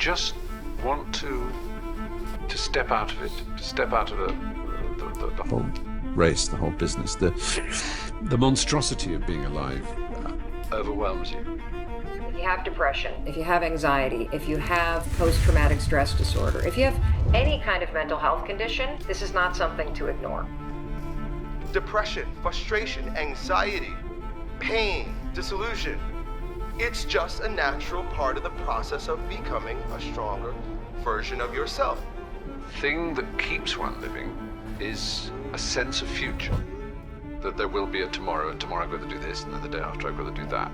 just want to step out of it, to step out of the whole race, the whole business. The monstrosity of being alive overwhelms you. If you have depression, if you have anxiety, if you have post-traumatic stress disorder, if you have any kind of mental health condition, this is not something to ignore. Depression, frustration, anxiety, pain, disillusion. It's just a natural part of the process of becoming a stronger version of yourself. The thing that keeps one living is a sense of future. That there will be a tomorrow, and tomorrow I've got to do this, and then the day after I've got to do that.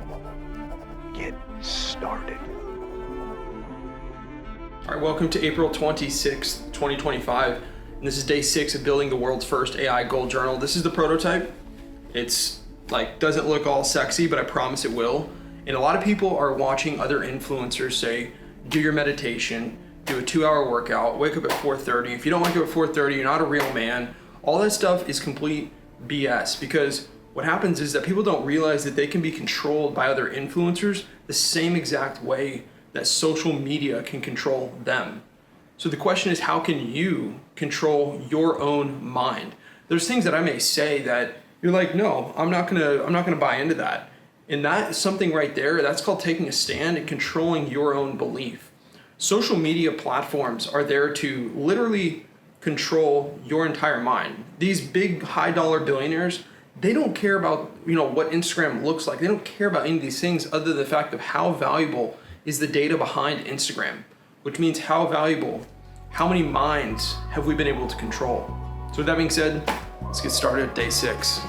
Get started. All right, welcome to April 26th, 2025. And this is day 6 of building the world's first AI gold journal. This is the prototype. It's doesn't look all sexy, but I promise it will. And a lot of people are watching other influencers say, do your meditation, do a 2-hour workout, wake up at 4:30. If you don't wake up at 4:30, you're not a real man. All that stuff is complete BS, because what happens is that people don't realize that they can be controlled by other influencers the same exact way that social media can control them. So the question is, how can you control your own mind? There's things that I may say that you're like, no, I'm not gonna buy into that. And that is something right there, that's called taking a stand and controlling your own belief. Social media platforms are there to literally control your entire mind. These big high dollar billionaires, they don't care about what Instagram looks like. They don't care about any of these things other than the fact of how valuable is the data behind Instagram, which means how valuable, how many minds have we been able to control. So with that being said, let's get started at day 6.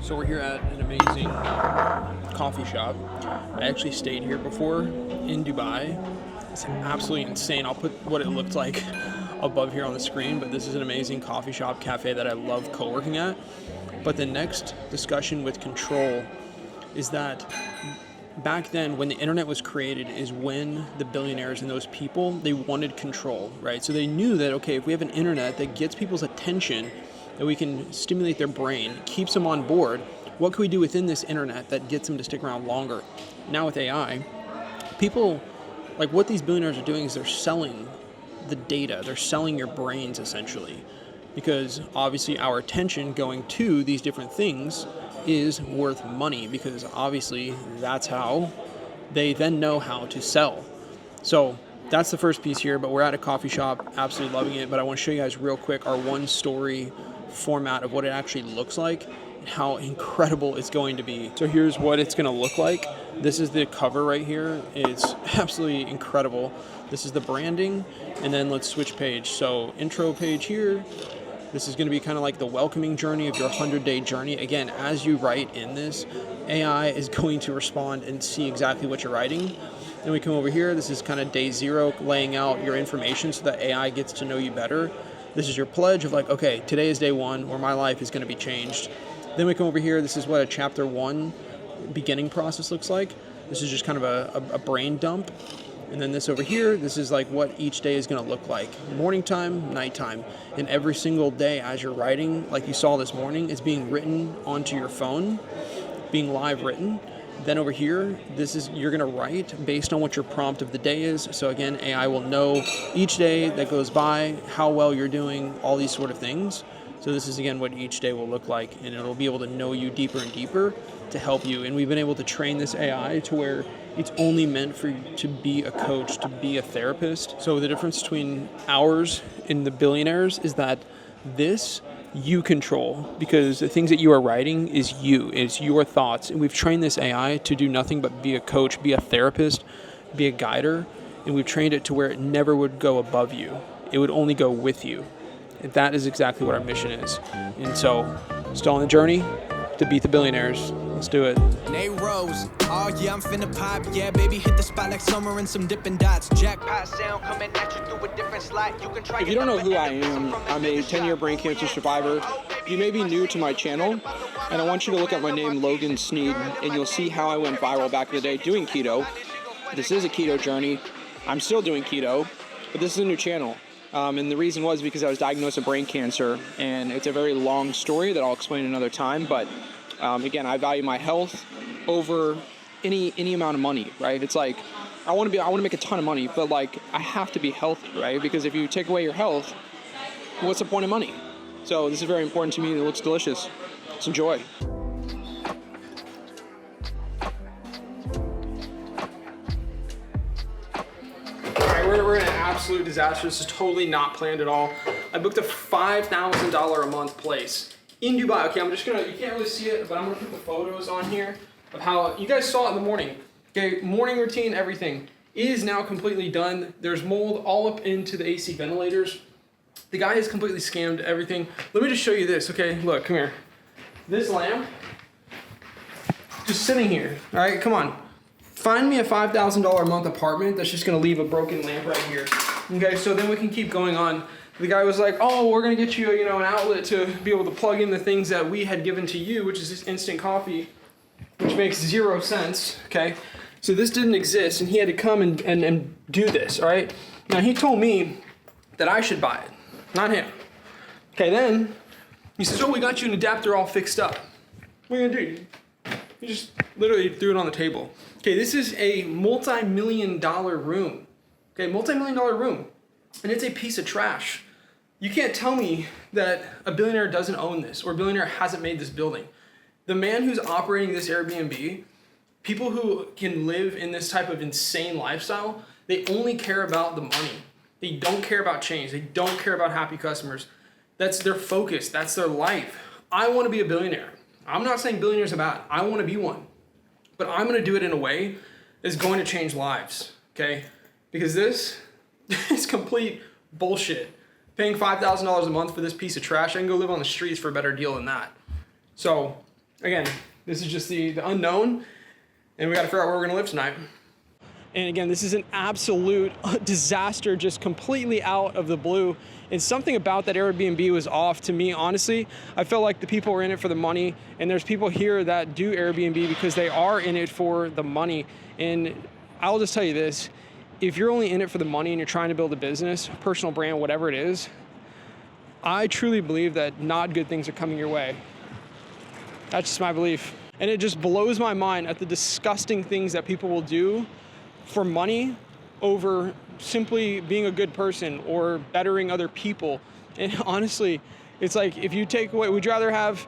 So we're here at an amazing coffee shop. I actually stayed here before in Dubai. It's absolutely insane. I'll put what it looked like above here on the screen, but this is an amazing coffee shop cafe that I love co-working at. But the next discussion with control is that back then when the internet was created is when the billionaires and those people, they wanted control, right? So they knew that, okay, if we have an internet that gets people's attention, that we can stimulate their brain, keeps them on board, what can we do within this internet that gets them to stick around longer? Now with AI, people, like what these billionaires are doing is they're selling the data, they're selling your brains essentially, because obviously our attention going to these different things is worth money, because obviously that's how they then know how to sell. So that's the first piece here, but we're at a coffee shop, absolutely loving it. But I want to show you guys real quick our one story format of what it actually looks like and how incredible it's going to be. So here's what it's going to look like. This is the cover right here. It's absolutely incredible. This is the branding, and then let's switch page. So intro page here. This is going to be kind of like the welcoming journey of your 100-day journey. Again, as you write in this, AI is going to respond and see exactly what you're writing. Then we come over here. This is kind of day 0, laying out your information so that AI gets to know you better. This is your pledge of like, okay, today is day 1 where my life is going to be changed. Then we come over here. This is what a chapter 1 beginning process looks like. This is just kind of a brain dump. And then this over here, this is like what each day is going to look like. Morning time, nighttime. And every single day as you're writing, like you saw this morning, is being written onto your phone, being live written. Then over here, this is, you're going to write based on what your prompt of the day is. So again, AI will know each day that goes by, how well you're doing, all these sort of things. So this is again what each day will look like, and it'll be able to know you deeper and deeper to help you. And we've been able to train this AI to where it's only meant for you to be a coach, to be a therapist. So the difference between ours and the billionaires is that this you control, because the things that you are writing is you, it's your thoughts. And we've trained this AI to do nothing but be a coach, be a therapist, be a guider. And we've trained it to where it never would go above you. It would only go with you. And that is exactly what our mission is. And so, still on the journey to beat the billionaires. Let's do it. Nate Rose, oh yeah, I'm finna pop. Yeah, baby, hit the spot like summer and some dipping dots. Jackpot sound coming at you through a different slot. You can try. If you don't know who I am, I'm a 10-year brain cancer survivor. you may be new to my channel, and I want you to look at my name, Logan Sneed, and you'll see how I went viral back in the day doing keto. This is a keto journey. I'm still doing keto, but this is a new channel. And the reason was because I was diagnosed with brain cancer, and it's a very long story that I'll explain another time. But again, I value my health over any amount of money, right? It's like I want to make a ton of money, but like I have to be healthy, right? Because if you take away your health, what's the point of money? So this is very important to me. It looks delicious. Let's enjoy. We're in an absolute disaster. This is totally not planned at all. I booked a $5,000 a month place in Dubai. Okay, I'm just gonna, you can't really see it, but I'm gonna put the photos on here of how, you guys saw it in the morning. Okay, morning routine, everything is now completely done. There's mold all up into the AC ventilators. The guy has completely scammed everything. Let me just show you this, okay? Look, come here. This lamp, just sitting here, all right, come on. Find me a $5,000 a month apartment that's just gonna leave a broken lamp right here. Okay, so then we can keep going on. The guy was like, oh, we're gonna get you, an outlet to be able to plug in the things that we had given to you, which is this instant coffee, which makes 0 sense, okay? So this didn't exist, and he had to come and do this, all right? Now he told me that I should buy it, not him. Okay, then he says, oh, we got you an adapter all fixed up. What are you gonna do? He just literally threw it on the table. Okay, this is a multi-million-dollar room. Okay, multi-million-dollar room. And it's a piece of trash. You can't tell me that a billionaire doesn't own this or a billionaire hasn't made this building. The man who's operating this Airbnb, people who can live in this type of insane lifestyle, they only care about the money. They don't care about change. They don't care about happy customers. That's their focus. That's their life. I want to be a billionaire. I'm not saying billionaires are bad. I want to be one. But I'm going to do it in a way that's going to change lives, okay? Because this is complete bullshit. Paying $5,000 a month for this piece of trash, I can go live on the streets for a better deal than that. So, again, this is just the unknown, and we got to figure out where we're going to live tonight. And again, this is an absolute disaster, just completely out of the blue. And something about that Airbnb was off to me, honestly. I felt like the people were in it for the money, and there's people here that do Airbnb because they are in it for the money. And I'll just tell you this, if you're only in it for the money and you're trying to build a business, personal brand, whatever it is, I truly believe that not good things are coming your way. That's just my belief. And it just blows my mind at the disgusting things that people will do for money over simply being a good person or bettering other people. And honestly, it's like, if you take away, would you rather have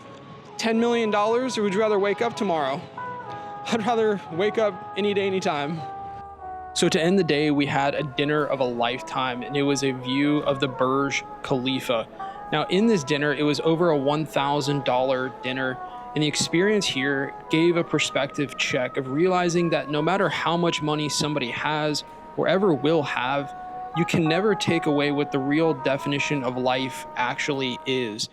$10 million or would you rather wake up tomorrow? I'd rather wake up any day, anytime. So to end the day, we had a dinner of a lifetime, and it was a view of the Burj Khalifa. Now in this dinner, it was over a $1,000 dinner. And the experience here gave a perspective check of realizing that no matter how much money somebody has or ever will have, you can never take away what the real definition of life actually is.